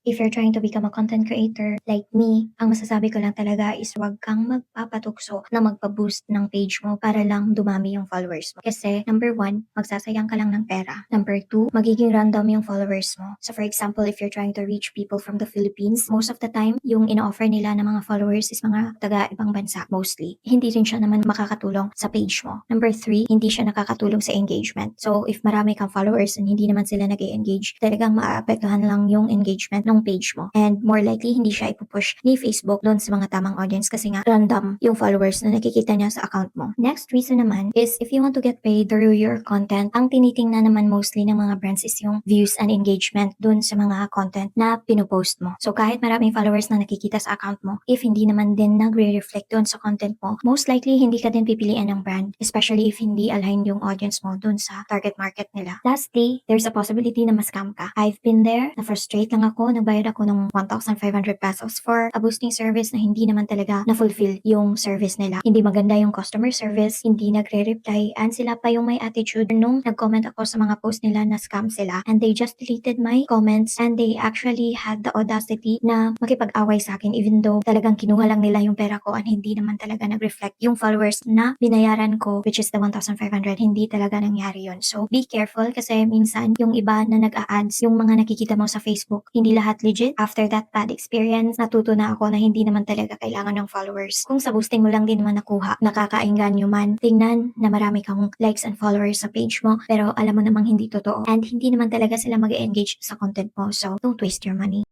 if you're trying to become a content creator like me, ang masasabi ko lang talaga is huwag kang magpapatukso na magpa-boost ng page mo para lang dumami yung followers mo. Kasi number one, magsasayang ka lang ng pera. Number two, magiging random yung followers mo. So for example, if you're trying to reach people from the Philippines, most of the time, yung ino-offer nila ng mga followers is mga taga ibang bansa mostly. Hindi rin siya naman makakatulong sa page mo. Number three, hindi siya nakakatulong sa engagement. So if marami kang followers and hindi naman sila nag-engage, talagang maapektuhan lang yung engagement ng page mo. And more likely, hindi siya ipupush ni Facebook doon sa mga tamang audience kasi nga random yung followers na nakikita niya sa account mo. Next reason naman is if you want to get paid through your content, ang tinitingnan naman mostly ng mga brands is yung views and engagement doon sa mga content na pinupost mo. So kahit maraming followers na nakikita sa account mo, if hindi naman din nagre-reflect doon sa content mo, most likely hindi ka din pipilian ng brand, especially if hindi align yung audience mo doon sa target market nila. Lastly, there's a possibility na ma-scam ka. I've been there, na-frustrate lang ako, nagbayad ako ng 1,500 pesos for a boosting service na hindi naman talaga na-fulfill yung service nila. Hindi maganda yung customer service, hindi nagre-reply, and sila pa yung may attitude nung nag-comment ako sa mga post nila na scam sila, and they just deleted my comments and they actually had the audacity na makipag-away sa akin even though talagang kinuha lang nila yung pera ko and hindi naman talaga nag-reflect yung followers na binayaran ko, which is the 1,500. Hindi talaga nangyari yun. So be careful kasi minsan yung iba na nag-a-ads, yung mga nakikita mo sa Facebook, hindi lahat legit. After that bad experience, natuto na ako na hindi naman talaga kailangan ng followers. Kung sa boosting mo lang din naman nakuha, nakakaengganyo man, tingnan na marami kang likes and followers sa page mo, pero alam mo namang hindi totoo and hindi naman talaga sila mag-engage sa content mo. So don't waste your money.